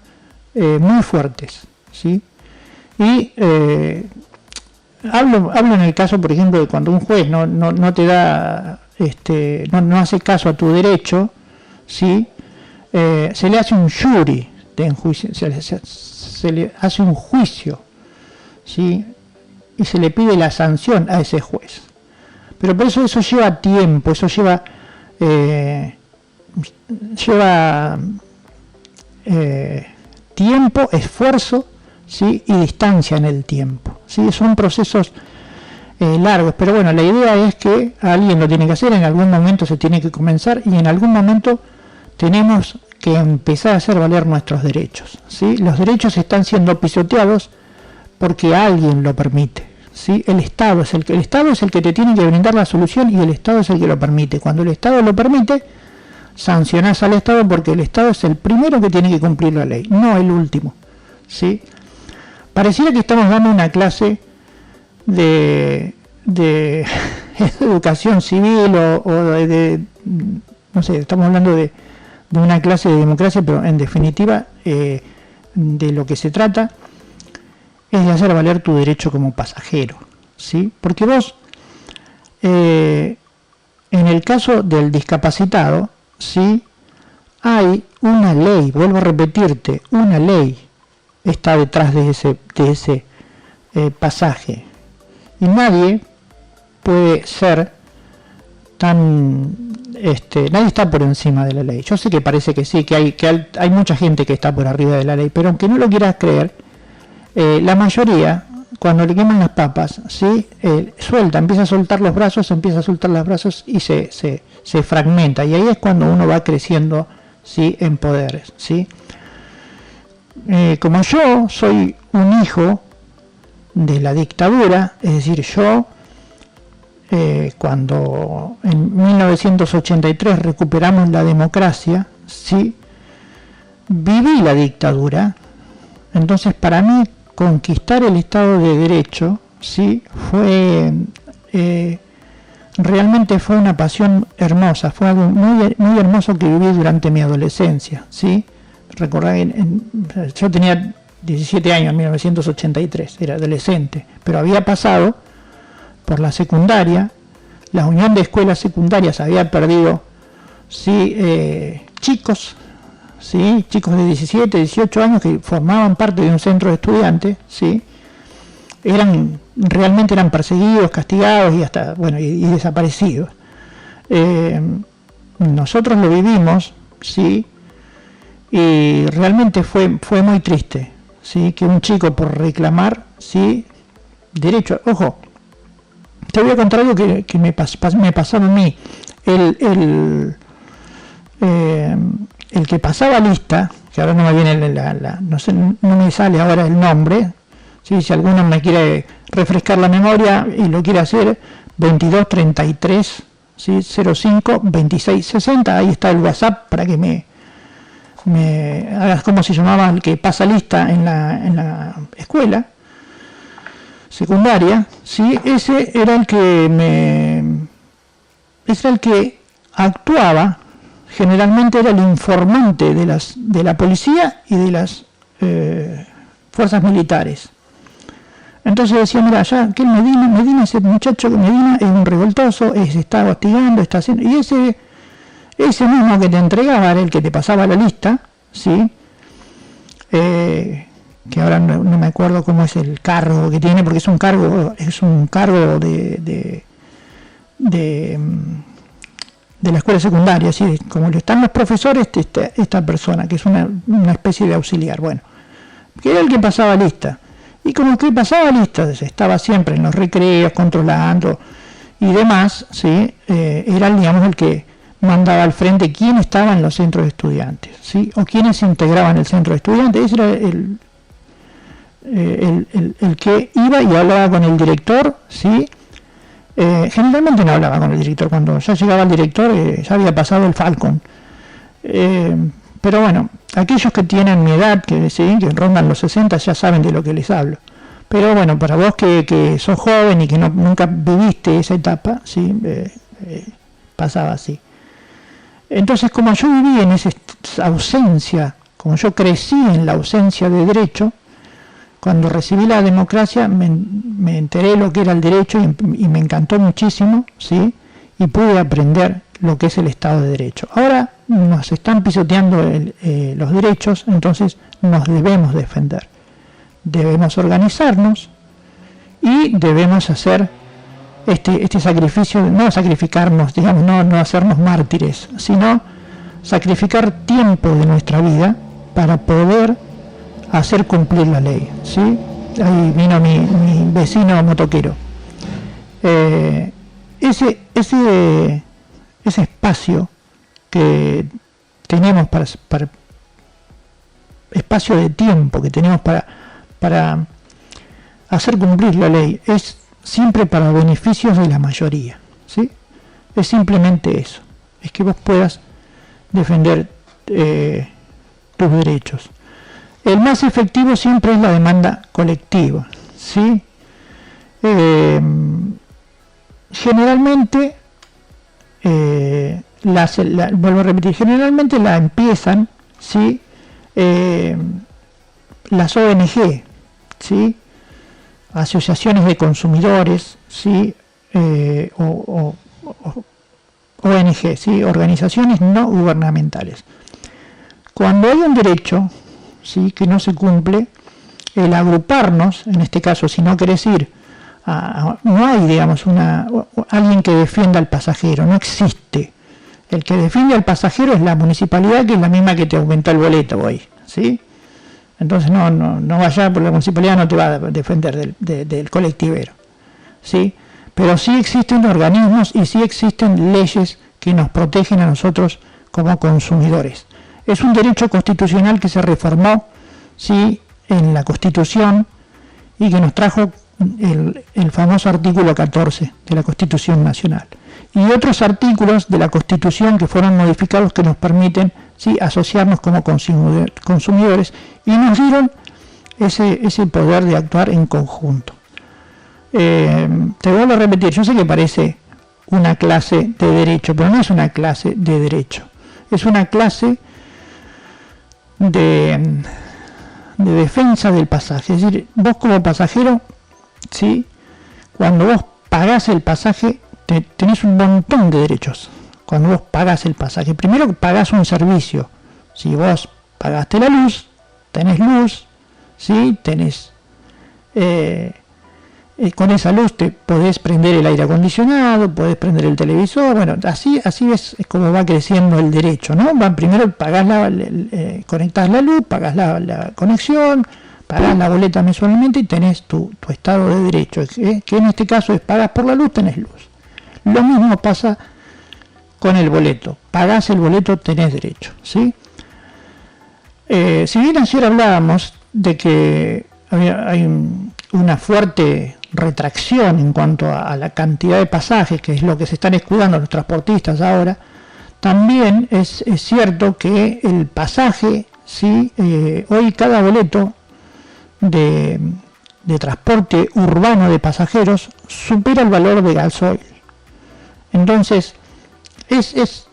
muy fuertes, ¿sí? Y hablo en el caso, por ejemplo, de cuando un juez no te da, no hace caso a tu derecho, ¿sí? Se le hace un jury de enjuicio, se le hace un juicio, ¿sí? Y se le pide la sanción a ese juez. Pero por eso lleva tiempo, eso lleva tiempo, esfuerzo, ¿sí? Y distancia en el tiempo, ¿sí? Son procesos largos, pero bueno, la idea es que alguien lo tiene que hacer, en algún momento se tiene que comenzar y en algún momento tenemos que empezar a hacer valer nuestros derechos, ¿sí? Los derechos están siendo pisoteados porque alguien lo permite, ¿sí? El Estado es el que te tiene que brindar la solución y el Estado es el que lo permite. Cuando el Estado lo permite, sancionás al Estado porque el Estado es el primero que tiene que cumplir la ley, no el último, ¿sí? Pareciera que estamos dando una clase de educación civil o no sé, estamos hablando de una clase de democracia, pero en definitiva de lo que se trata es de hacer valer tu derecho como pasajero, ¿sí? Porque vos, en el caso del discapacitado, ¿sí? Hay una ley, vuelvo a repetirte, una ley está detrás de ese pasaje. Y nadie puede ser nadie está por encima de la ley. Yo sé que parece que sí, que hay mucha gente que está por arriba de la ley, pero aunque no lo quieras creer, la mayoría, cuando le queman las papas, ¿sí? Empieza a soltar los brazos, y se fragmenta, y ahí es cuando uno va creciendo, ¿sí? En poderes, ¿sí? Como yo soy un hijo de la dictadura, es decir, yo cuando en 1983 recuperamos la democracia, ¿sí? Viví la dictadura, entonces para mí conquistar el Estado de Derecho, ¿sí? Realmente fue una pasión hermosa, fue algo muy, muy hermoso que viví durante mi adolescencia, ¿sí? Recordá, yo tenía 17 años en 1983, era adolescente, pero había pasado por la secundaria, la Unión de Escuelas Secundarias había perdido, ¿sí? Chicos de 17, 18 años que formaban parte de un centro de estudiantes, ¿sí? Realmente eran perseguidos, castigados y hasta, bueno, y desaparecidos. Nosotros lo vivimos, ¿sí? Y realmente fue muy triste, ¿sí? Que un chico por reclamar, ¿sí? Derecho, ojo, te voy a contar algo que me pasaba a mí. El que pasaba lista, que ahora no me viene no me sale ahora el nombre, ¿sí? Si alguno me quiere refrescar la memoria y lo quiere hacer, 2233, ¿sí? 05 26 60, ahí está el WhatsApp para que me hagas cómo se llamaba el que pasa lista en la escuela secundaria, ¿sí? Ese era el que actuaba. Generalmente era el informante de la policía y de las fuerzas militares. Entonces decía, mira, ya que Medina, ese muchacho que Medina es un revoltoso, se está hostigando, está haciendo... Y ese mismo que te entregaba era el que te pasaba la lista, ¿sí? Que ahora no me acuerdo cómo es el cargo que tiene, porque es un cargo de la escuela secundaria, ¿sí? Como están los profesores, esta persona, que es una especie de auxiliar, bueno, que era el que pasaba lista. Y como el que pasaba lista estaba siempre en los recreos, controlando y demás, ¿sí? Era, digamos, el que mandaba al frente quién estaba en los centros de estudiantes, ¿sí? O quiénes integraban el centro de estudiantes. Ese era el que iba y hablaba con el director, ¿sí? Generalmente no hablaba con el director, cuando ya llegaba el director ya había pasado el Falcon. Pero bueno, aquellos que tienen mi edad, que rondan los 60, ya saben de lo que les hablo. Pero bueno, para vos que sos joven y que nunca viviste esa etapa, ¿sí? Pasaba así. Entonces, como yo viví en esa ausencia, como yo crecí en la ausencia de derecho, Cuando recibí la democracia me enteré lo que era el derecho y me encantó muchísimo, ¿sí? Y pude aprender lo que es el Estado de Derecho. Ahora nos están pisoteando los derechos, entonces nos debemos defender. Debemos organizarnos y debemos hacer este sacrificio, no sacrificarnos, digamos, no hacernos mártires, sino sacrificar tiempo de nuestra vida para poder hacer cumplir la ley, ¿sí? Ahí vino mi vecino motoquero. Ese espacio que tenemos para espacio de tiempo que tenemos para hacer cumplir la ley es siempre para beneficios de la mayoría, ¿sí? Es simplemente eso, es que vos puedas defender tus derechos. El más efectivo siempre es la demanda colectiva, ¿sí? Generalmente, vuelvo a repetir, generalmente la empiezan, ¿sí? Las ONG, ¿sí? Asociaciones de consumidores, ¿sí? ONG, ¿sí? Organizaciones no gubernamentales. Cuando hay un derecho, ¿sí? Que no se cumple, el agruparnos, en este caso, si no querés ir no hay, digamos, alguien que defienda al pasajero, no existe. El que defiende al pasajero es la municipalidad, que es la misma que te aumentó el boleto hoy, ¿sí? Entonces no vaya, porque la municipalidad no te va a defender del colectivero, ¿sí? Pero sí existen organismos y sí existen leyes que nos protegen a nosotros como consumidores. Es un derecho constitucional que se reformó, ¿sí? En la Constitución y que nos trajo el famoso artículo 14 de la Constitución Nacional y otros artículos de la Constitución que fueron modificados que nos permiten, ¿sí? Asociarnos como consumidores y nos dieron ese poder de actuar en conjunto. Te vuelvo a repetir, yo sé que parece una clase de derecho, pero no es una clase de derecho, es una clase de defensa del pasaje. Es decir, vos como pasajero, ¿sí? Cuando vos pagás el pasaje, tenés un montón de derechos. Cuando vos pagás el pasaje, primero pagás un servicio. Si vos pagaste la luz, tenés luz, ¿sí? Tenés con esa luz te podés prender el aire acondicionado, podés prender el televisor. Bueno, así es como va creciendo el derecho, ¿no? Primero pagás conectás la luz, pagás la conexión, pagás la boleta mensualmente y tenés tu estado de derecho, que en este caso es pagás por la luz, tenés luz. Lo mismo pasa con el boleto, pagás el boleto, tenés derecho, ¿sí? Si bien ayer hablábamos de que hay una fuerte retracción en cuanto a la cantidad de pasajes, que es lo que se están escudando los transportistas ahora, también es cierto que el pasaje, ¿sí? Hoy cada boleto de transporte urbano de pasajeros supera el valor de gasoil. Entonces es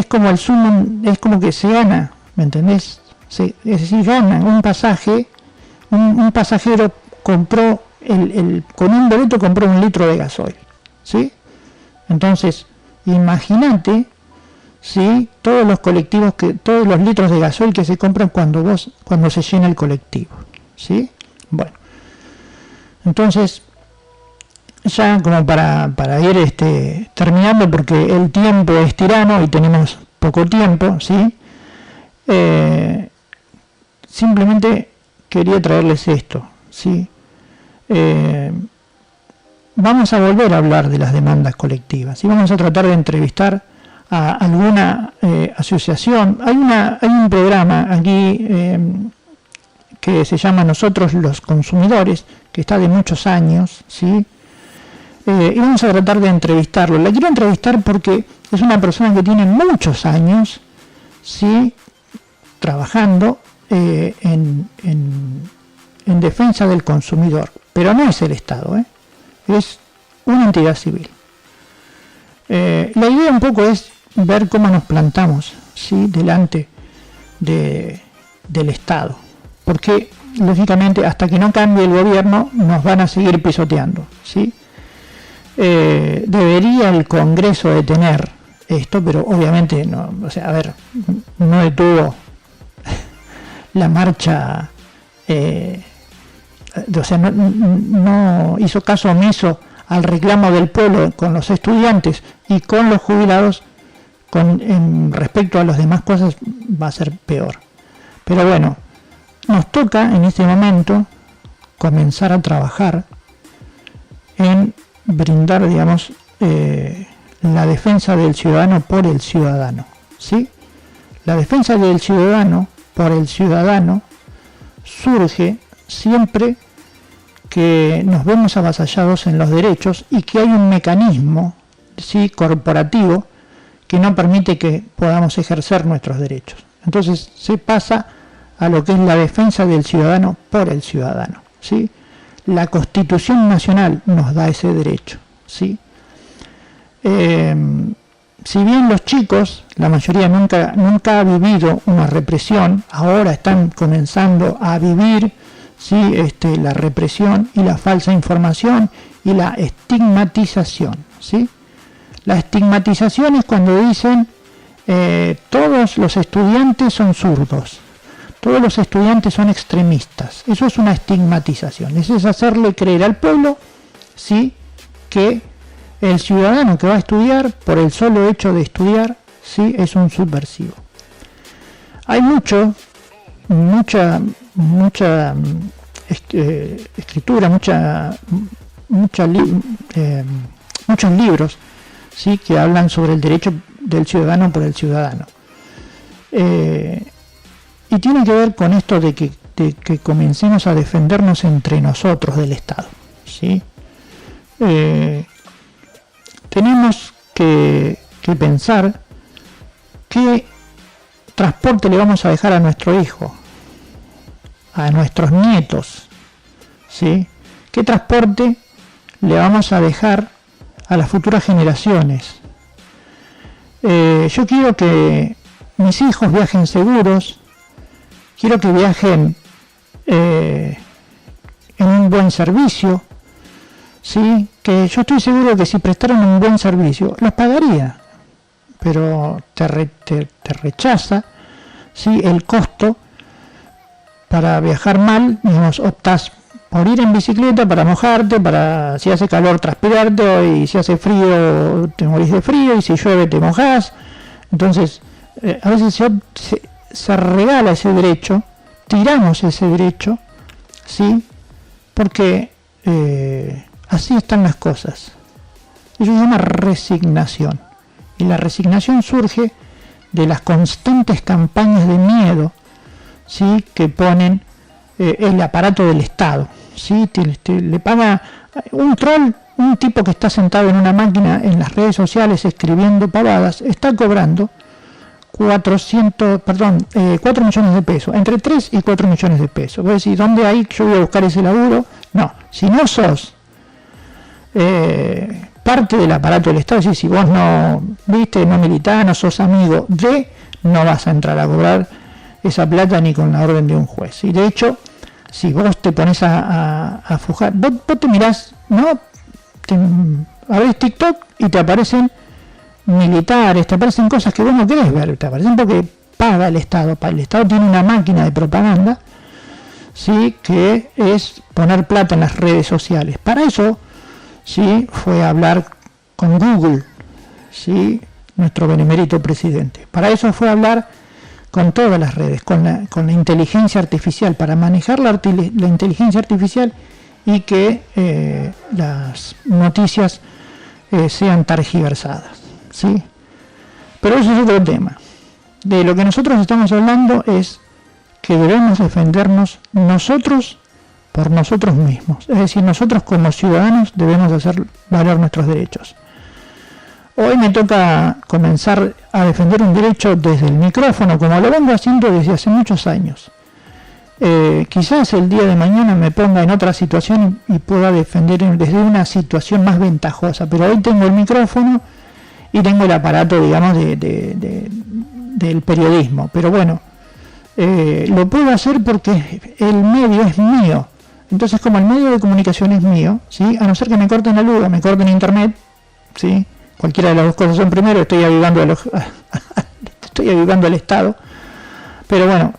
como el sumo, es como que se gana, ¿me entendés? Es decir, gana un pasaje. Un pasajero compró con un boleto compró 1 litro de gasoil, ¿sí? Entonces, imagínate, ¿sí? Todos los litros de gasoil que se compran cuando se llena el colectivo, ¿sí? Bueno, entonces, ya como para ir terminando, porque el tiempo es tirano y tenemos poco tiempo, ¿sí? Simplemente quería traerles esto, ¿sí? Vamos a volver a hablar de las demandas colectivas y vamos a tratar de entrevistar a alguna asociación. Hay un programa aquí que se llama Nosotros los Consumidores, que está de muchos años, ¿sí? Y vamos a tratar de entrevistarlo. La quiero entrevistar porque es una persona que tiene muchos años, ¿sí? Trabajando en defensa del consumidor, pero no es el Estado, es una entidad civil. La idea un poco es ver cómo nos plantamos, ¿sí? Delante del Estado, porque lógicamente hasta que no cambie el gobierno nos van a seguir pisoteando, ¿sí? Debería el Congreso detener esto, pero obviamente no, o sea, a ver, no detuvo la marcha, o sea, no hizo caso omiso al reclamo del pueblo con los estudiantes y con los jubilados. En respecto a las demás cosas va a ser peor. Pero bueno, nos toca en este momento comenzar a trabajar en brindar, digamos, la defensa del ciudadano por el ciudadano, ¿sí? La defensa del ciudadano por el ciudadano surge siempre que nos vemos avasallados en los derechos y que hay un mecanismo, ¿sí?, corporativo que no permite que podamos ejercer nuestros derechos. Entonces se pasa a lo que es la defensa del ciudadano por el ciudadano, ¿sí? La Constitución Nacional nos da ese derecho, ¿sí? Si bien los chicos, la mayoría nunca ha vivido una represión, ahora están comenzando a vivir, ¿sí?, la represión y la falsa información y la estigmatización, ¿sí? La estigmatización es cuando dicen todos los estudiantes son zurdos, todos los estudiantes son extremistas. Eso es una estigmatización. Eso es hacerle creer al pueblo, ¿sí?, que el ciudadano que va a estudiar, por el solo hecho de estudiar, ¿sí?, es un subversivo. Hay mucha escritura, muchos libros, ¿sí?, que hablan sobre el derecho del ciudadano por el ciudadano. Y tiene que ver con esto de que comencemos a defendernos entre nosotros del Estado, ¿sí? Tenemos que pensar qué transporte le vamos a dejar a nuestro hijo, a nuestros nietos, ¿sí? ¿Qué transporte le vamos a dejar a las futuras generaciones? Yo quiero que mis hijos viajen seguros, quiero que viajen en un buen servicio, ¿sí? Que yo estoy seguro que si prestaran un buen servicio los pagaría, pero te rechaza, ¿sí?, el costo. Para viajar mal, digamos, optas por ir en bicicleta para mojarte, para si hace calor transpirarte, y si hace frío te morís de frío, y si llueve te mojás. Entonces a veces se regala ese derecho, tiramos ese derecho, ¿sí?, porque así están las cosas. Eso se llama resignación, y la resignación surge de las constantes campañas de miedo, ¿sí?, que ponen el aparato del Estado, ¿sí? Le paga un troll, un tipo que está sentado en una máquina en las redes sociales escribiendo pavadas, está cobrando 4 millones de pesos, entre 3 y 4 millones de pesos. Voy a decir, ¿dónde hay yo voy a buscar ese laburo? No, si no sos parte del aparato del Estado, si vos no militás, no sos amigo de, no vas a entrar a cobrar esa plata ni con la orden de un juez. Y de hecho, si vos te pones a fujar, vos te mirás, ¿no? Abrís TikTok y te aparecen militares, te aparecen cosas que vos no querés ver, te aparecen porque paga el Estado. El Estado tiene una máquina de propaganda, ¿sí?, que es poner plata en las redes sociales. Para eso, ¿sí?, fue a hablar con Google, ¿sí?, nuestro benemérito presidente. Para eso fue a hablar con todas las redes, con la inteligencia artificial, para manejar la inteligencia artificial y que las noticias sean tergiversadas, ¿sí? Pero eso es otro tema. De lo que nosotros estamos hablando es que debemos defendernos nosotros por nosotros mismos. Es decir, nosotros como ciudadanos debemos hacer valer nuestros derechos. Hoy me toca comenzar a defender un derecho desde el micrófono, como lo vengo haciendo desde hace muchos años. Quizás el día de mañana me ponga en otra situación y pueda defender desde una situación más ventajosa, pero hoy tengo el micrófono y tengo el aparato, digamos, del periodismo. Pero bueno, lo puedo hacer porque el medio es mío. Entonces, como el medio de comunicación es mío, ¿sí? A no ser que me corten la luz o me corten internet, ¿sí? Cualquiera de las dos cosas son primero, estoy avivando el Estado. Pero bueno,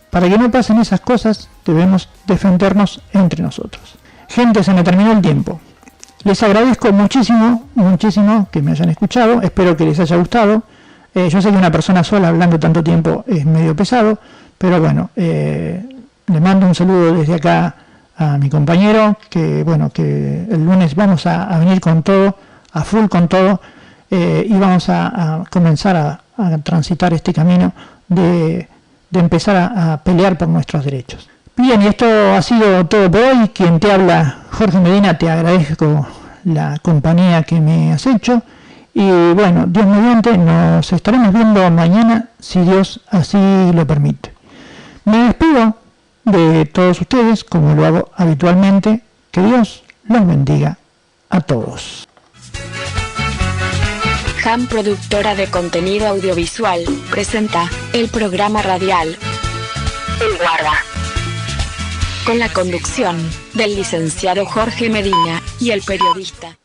para que no pasen esas cosas, debemos defendernos entre nosotros. Gente, se me terminó el tiempo. Les agradezco muchísimo que me hayan escuchado. Espero que les haya gustado. Yo sé que una persona sola hablando tanto tiempo es medio pesado, pero bueno, le mando un saludo desde acá a mi compañero, que bueno, que el lunes vamos a venir con todo, a full con todo, y vamos a comenzar a transitar este camino de empezar a pelear por nuestros derechos. Bien, y esto ha sido todo por hoy. Quien te habla, Jorge Medina, te agradezco la compañía que me has hecho. Y bueno, Dios mediante, nos estaremos viendo mañana, si Dios así lo permite. Me despido de todos ustedes, como lo hago habitualmente. Que Dios los bendiga a todos. JAM, productora de contenido audiovisual, presenta el programa radial El Guarda, con la conducción del licenciado Jorge Medina y el periodista